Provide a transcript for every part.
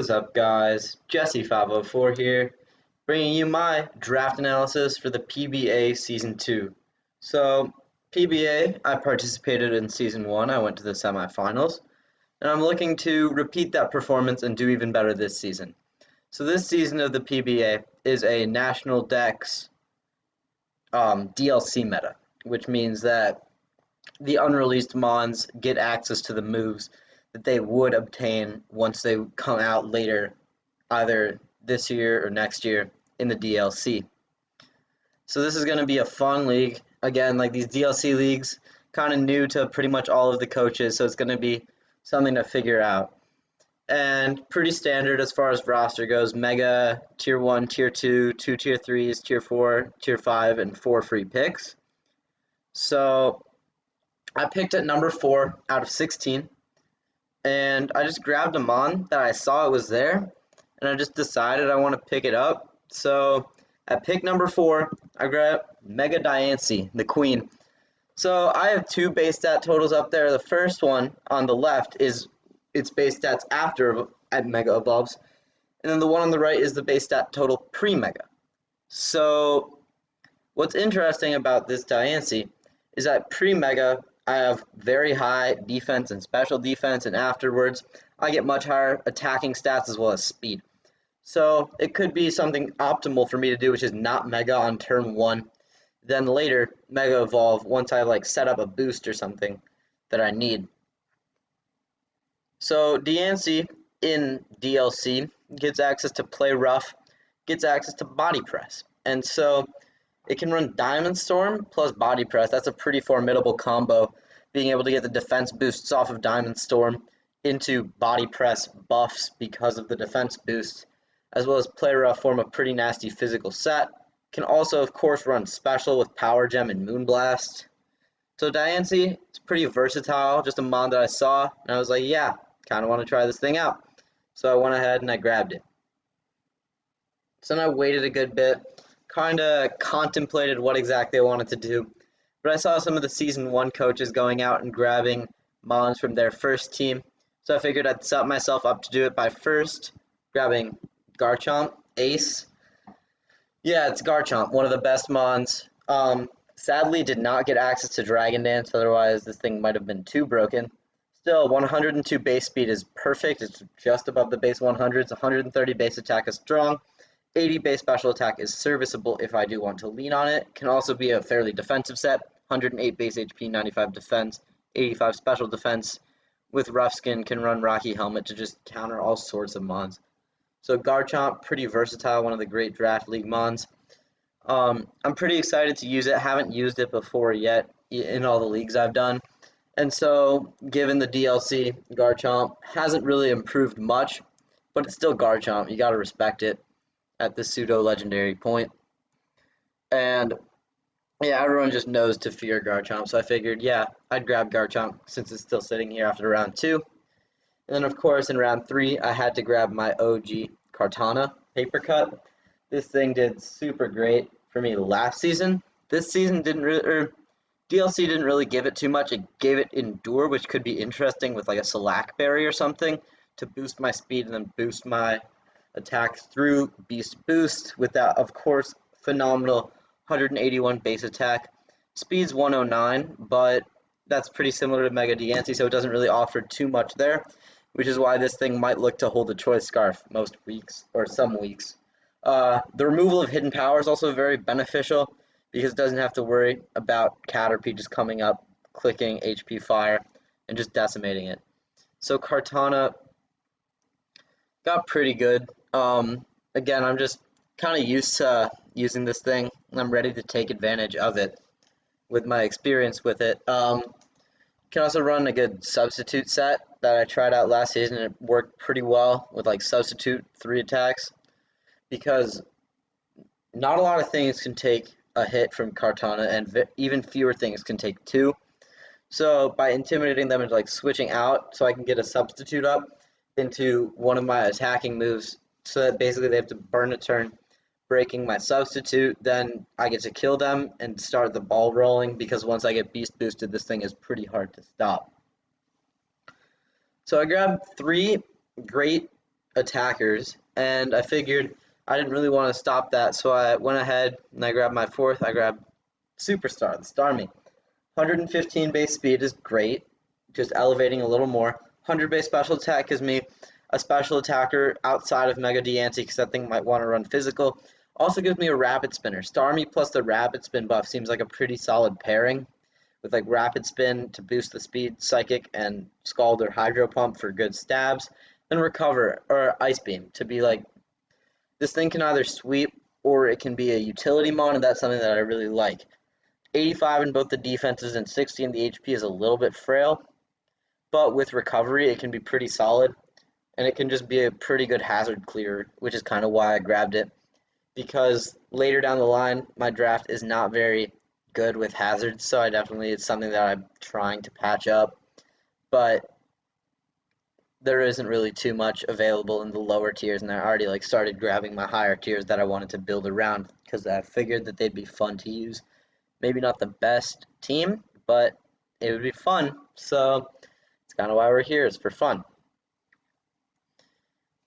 What is up, guys? Jesse504 here, bringing you my draft analysis for the PBA Season 2. So, PBA, I participated in Season 1, I went to the semifinals, and I'm looking to repeat that performance and do even better this season. So this season of the PBA is a National Dex DLC meta, which means that the unreleased Mons get access to the moves that they would obtain once they come out later, either this year or next year in the DLC. So this is going to be a fun league. Again, like these DLC leagues, kind of new to pretty much all of the coaches, so it's going to be something to figure out. And pretty standard as far as roster goes. Mega, Tier 1, Tier 2, 2 Tier 3s, Tier 4, Tier 5, and 4 free picks. So I picked at number 4 out of 16. And I just grabbed a Mon that I saw it was there, and I just decided I want to pick it up. So at pick number 4, I grabbed Mega Diancie, the Queen. So I have two base stat totals up there. The first one on the left is its base stats after at Mega Evolves, and then the one on the right is the base stat total pre-Mega. So what's interesting about this Diancie is that pre-Mega, I have very high defense and special defense, and afterwards I get much higher attacking stats as well as speed. So it could be something optimal for me to do, which is not Mega on turn 1, then later Mega Evolve once I set up a boost or something that I need. So Diancie in DLC gets access to Play Rough, gets access to Body Press, and so it can run Diamond Storm plus Body Press. That's a pretty formidable combo, being able to get the defense boosts off of Diamond Storm into Body Press buffs because of the defense boost, as well as Play Rough form a pretty nasty physical set. Can also, of course, run Special with Power Gem and Moonblast. So Diancie, it's pretty versatile, just a Mon that I saw, and I was like, yeah, kind of want to try this thing out. So I went ahead and I grabbed it. So then I waited a good bit, kind of contemplated what exactly I wanted to do, but I saw some of the Season 1 coaches going out and grabbing Mons from their first team, so I figured I'd set myself up to do it by first grabbing Garchomp, Ace. Yeah, it's Garchomp, one of the best Mons. Sadly, did not get access to Dragon Dance, otherwise this thing might have been too broken. Still, 102 base speed is perfect, it's just above the base 100s, 130 base attack is strong, 80 base special attack is serviceable if I do want to lean on it. Can also be a fairly defensive set. 108 base HP, 95 defense, 85 special defense. With Rough Skin, can run Rocky Helmet to just counter all sorts of Mons. So Garchomp, pretty versatile, one of the great draft league Mons. I'm pretty excited to use it. Haven't used it before yet in all the leagues I've done. And so, given the DLC, Garchomp hasn't really improved much, but it's still Garchomp. You gotta respect it at the pseudo-legendary point. And yeah, everyone just knows to fear Garchomp, so I figured, yeah, I'd grab Garchomp since it's still sitting here after round 2. And then, of course, in round 3, I had to grab my OG Tana Paper Cut. This thing did super great for me last season. This season DLC didn't really give it too much. It gave it Endure, which could be interesting with like a Slack Berry or something to boost my speed and then boost my attacks through Beast Boost with that, of course, phenomenal 181 base attack. Speed's 109, but that's pretty similar to Mega Diancie, so it doesn't really offer too much there, which is why this thing might look to hold a Choice Scarf most weeks, or some weeks. The removal of Hidden Power is also very beneficial, because it doesn't have to worry about Caterpie just coming up, clicking HP Fire, and just decimating it. So Kartana got pretty good. Again, I'm just kind of used to using this thing, and I'm ready to take advantage of it with my experience with it. Can also run a good substitute set that I tried out last season, and it worked pretty well with like substitute 3 attacks, because not a lot of things can take a hit from Kartana, and even fewer things can take 2. So by intimidating them into like switching out so I can get a substitute up into one of my attacking moves, so that basically they have to burn a turn breaking my substitute, then I get to kill them and start the ball rolling, because once I get beast boosted, this thing is pretty hard to stop. So I grabbed 3 great attackers, and I figured I didn't really want to stop that, so I went ahead and I grabbed my fourth. I grabbed Superstar, the Starmie. 115 base speed is great, just elevating a little more. 100 base special attack gives me a special attacker outside of Mega Diancie because that thing might want to run physical. Also gives me a Rapid Spinner. Starmie plus the Rapid Spin buff seems like a pretty solid pairing with like Rapid Spin to boost the speed, Psychic, and Scald or Hydro Pump for good stabs. Then Recover or Ice Beam to be like, this thing can either sweep or it can be a utility mon, and that's something that I really like. 85 in both the defenses and 60 in the HP is a little bit frail, but with recovery it can be pretty solid, and it can just be a pretty good hazard clearer, which is kind of why I grabbed it, because later down the line my draft is not very good with hazards, so it's something that I'm trying to patch up, but there isn't really too much available in the lower tiers, and I already like started grabbing my higher tiers that I wanted to build around because I figured that they'd be fun to use. Maybe not the best team, but it would be fun. So it's kind of why we're here. It's for fun.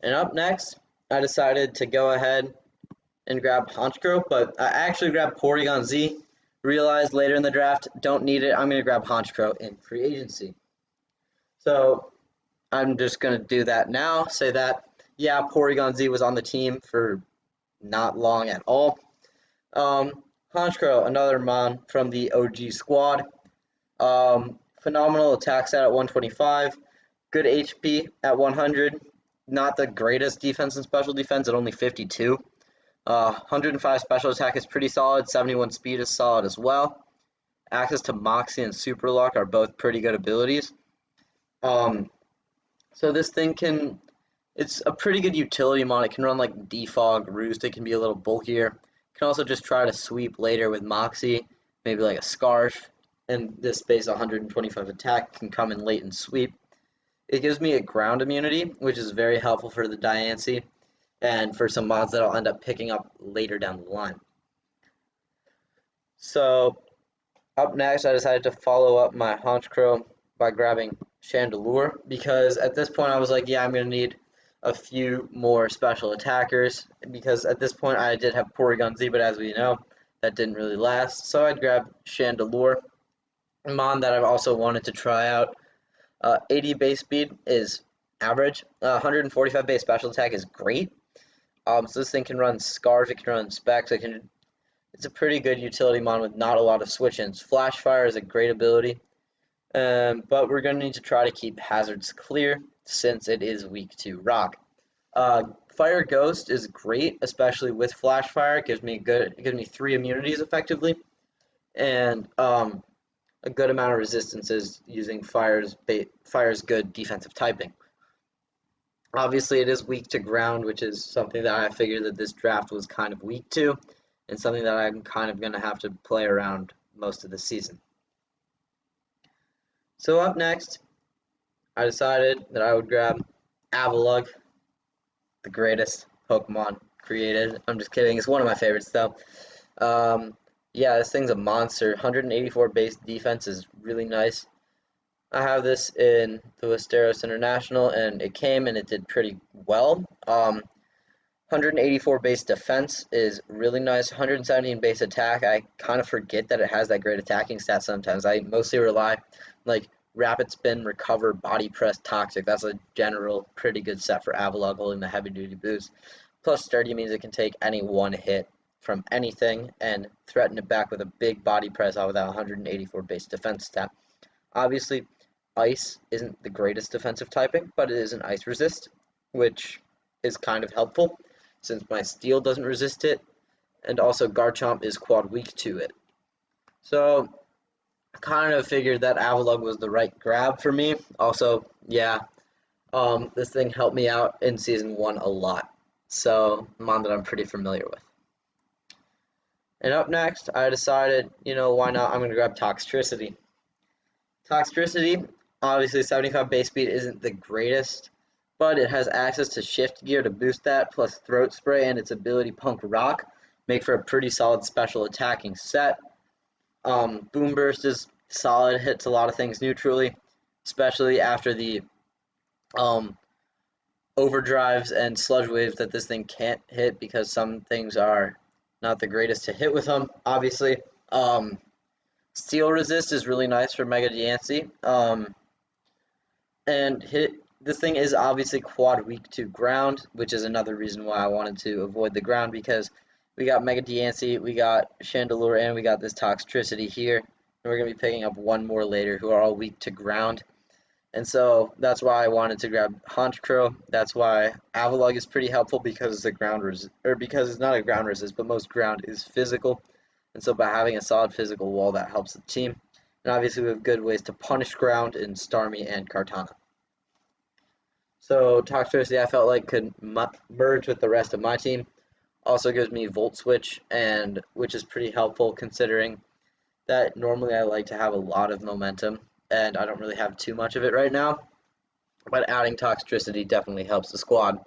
And up next, I decided to go ahead and grab Honchkrow, but I actually grabbed Porygon Z. Realized later in the draft, don't need it. I'm going to grab Honchkrow in free agency. So I'm just going to do that now. Say that, yeah, Porygon Z was on the team for not long at all. Honchkrow, another Mon from the OG squad. Phenomenal attack stat at 125. Good HP at 100. Not the greatest defense and special defense at only 52. 105 special attack is pretty solid. 71 speed is solid as well. Access to Moxie and Super Lock are both pretty good abilities. So this thing it's a pretty good utility mon. It can run like Defog, Roost. It can be a little bulkier. Can also just try to sweep later with Moxie, maybe like a Scarf, and this base 125 attack can come in late and sweep. It gives me a ground immunity, which is very helpful for the Diancie, and for some mods that I'll end up picking up later down the line. So up next, I decided to follow up my Honchkrow by grabbing Chandelure, because at this point I was like, yeah, I'm going to need a few more special attackers, because at this point I did have Porygon Z, but as we know, that didn't really last. So I'd grab Chandelure. A mon that I've also wanted to try out. 80 base speed is average. 145 base special attack is great. So this thing can run Scarf, it can run Specs, it's a pretty good utility mon with not a lot of switch-ins. Flash Fire is a great ability, but we're going to need to try to keep hazards clear since it is weak to Rock. Fire Ghost is great, especially with Flash Fire. It gives me 3 immunities effectively, and a good amount of resistances using Fire's good defensive typing. Obviously, it is weak to ground, which is something that I figured that this draft was kind of weak to, and something that I'm kind of going to have to play around most of the season. So up next, I decided that I would grab Avalugg, the greatest Pokemon created. I'm just kidding. It's one of my favorites, though. Yeah, this thing's a monster. 184 base defense is really nice. I have this in the Westeros International, and it came and it did pretty well. 184 base defense is really nice. 117 base attack. I kind of forget that it has that great attacking stat sometimes. I mostly rely like Rapid Spin, Recover, Body Press, Toxic. That's a general pretty good set for Avalugg holding the heavy duty boost. Plus Sturdy means it can take any one hit from anything and threaten it back with a big body press off of that 184 base defense stat. Obviously, Ice isn't the greatest defensive typing, but it is an Ice Resist, which is kind of helpful since my Steel doesn't resist it, and also Garchomp is quad weak to it. So I kind of figured that Avalugg was the right grab for me. Also, yeah, this thing helped me out in Season 1 a lot, so one that I'm pretty familiar with. And up next, I decided, why not? I'm going to grab Toxtricity. Toxtricity, obviously 75 base speed isn't the greatest, but it has access to Shift Gear to boost that, plus Throat Spray and its ability Punk Rock make for a pretty solid special attacking set. Boom Burst is solid, hits a lot of things neutrally, especially after the overdrives and sludge waves that this thing can't hit because some things are not the greatest to hit with them, obviously. Steel resist is really nice for Mega Diancie. And this thing is obviously quad weak to ground, which is another reason why I wanted to avoid the ground, because we got Mega Diancie, we got Chandelure, and we got this Tricity here. And we're going to be picking up one more later who are all weak to ground. And so that's why I wanted to grab Honchkrow. That's why Avalugg is pretty helpful, because it's a ground resist, or because it's not a ground resist, but most ground is physical. And so by having a solid physical wall, that helps the team. And obviously we have good ways to punish ground in Starmie and Kartana. So Toxtricity I felt like could merge with the rest of my team. Also gives me Volt Switch, and which is pretty helpful considering that normally I like to have a lot of momentum, and I don't really have too much of it right now. But adding Toxtricity definitely helps the squad.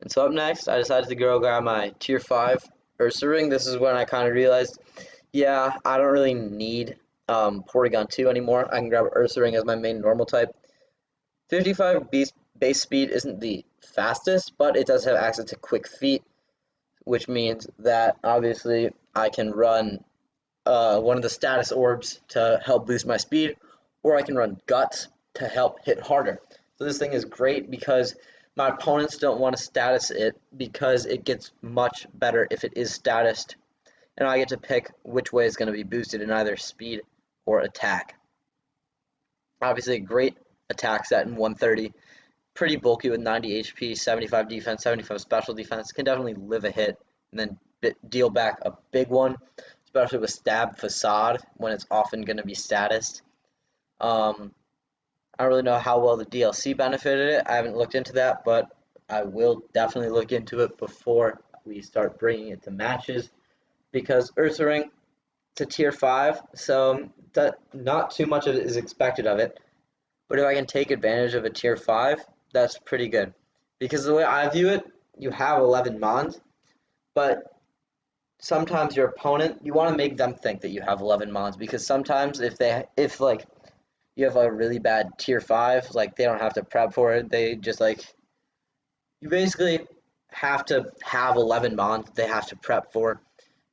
And so up next, I decided to go grab my Tier 5 Ursaring. This is when I kind of realized, yeah, I don't really need Porygon 2 anymore. I can grab Ursaring as my main normal type. 55 base speed isn't the fastest, but it does have access to quick feet, which means that obviously I can run one of the status orbs to help boost my speed, or I can run Guts to help hit harder. So this thing is great because my opponents don't want to status it, because it gets much better if it is statused, and I get to pick which way is going to be boosted in either speed or attack. Obviously a great attack set in 130, pretty bulky with 90 HP, 75 defense, 75 special defense, can definitely live a hit and then deal back a big one, especially with Stab Facade when it's often going to be statused. I don't really know how well the DLC benefited it. I haven't looked into that, but I will definitely look into it before we start bringing it to matches, because Ursaring, it's a tier 5, so not too much of it is expected of it. But if I can take advantage of a tier 5, that's pretty good. Because the way I view it, you have 11 Mons, but sometimes your opponent, you want to make them think that you have 11 Mons, because sometimes if like you have a really bad tier 5, like they don't have to prep for it, they just like, you basically have to have 11 Mons they have to prep for.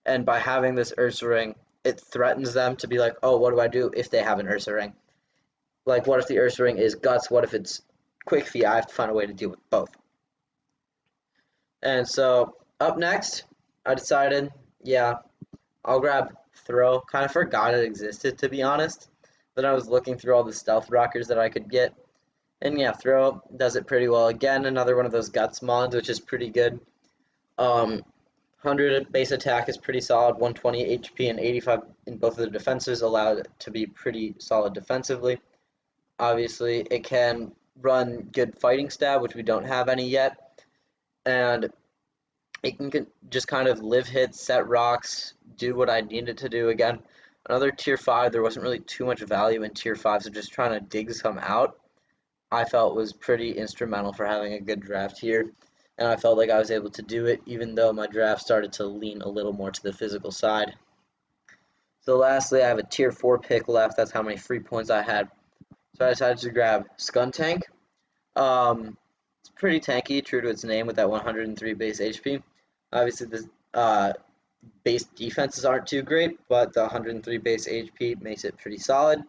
And by having this Ursaring, it threatens them to be like, oh, what do I do if they have an Ursaring? Like, what if the Ursaring is Guts? What if it's Quick Feet? I have to find a way to deal with both. And so, up next, I decided, yeah, I'll grab Throw. Kind of forgot it existed, to be honest. Then I was looking through all the Stealth Rockers that I could get. And yeah, Throw does it pretty well. Again, another one of those Guts mons, which is pretty good. 100 base attack is pretty solid, 120 HP and 85 in both of the defenses, allowed it to be pretty solid defensively. Obviously, it can run good fighting stab, which we don't have any yet, and it can just kind of live hits, set rocks, do what I need it to do. Again, another tier 5, there wasn't really too much value in tier 5, so just trying to dig some out, I felt was pretty instrumental for having a good draft here. And I felt like I was able to do it, even though my draft started to lean a little more to the physical side. So lastly, I have a tier 4 pick left. That's how many free points I had. So I decided to grab Skuntank. It's pretty tanky, true to its name, with that 103 base HP. Obviously, the base defenses aren't too great, but the 103 base HP makes it pretty solid.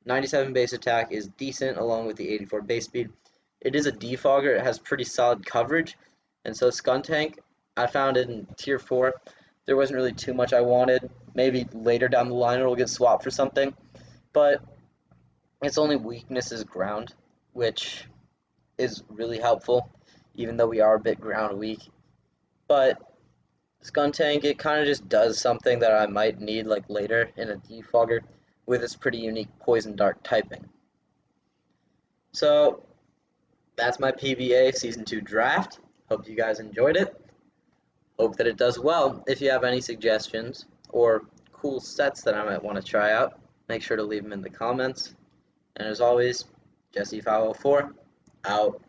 97 base attack is decent, along with the 84 base speed. It is a defogger. It has pretty solid coverage. And so Skuntank, I found it in tier 4. There wasn't really too much I wanted. Maybe later down the line it'll get swapped for something. But its only weakness is ground, which is really helpful, even though we are a bit ground weak. But Skuntank, it kind of just does something that I might need like later in a defogger with its pretty unique Poison Dart typing. So that's my PBA Season 2 draft. Hope you guys enjoyed it. Hope that it does well. If you have any suggestions or cool sets that I might want to try out, make sure to leave them in the comments. And as always, Jesse504, out.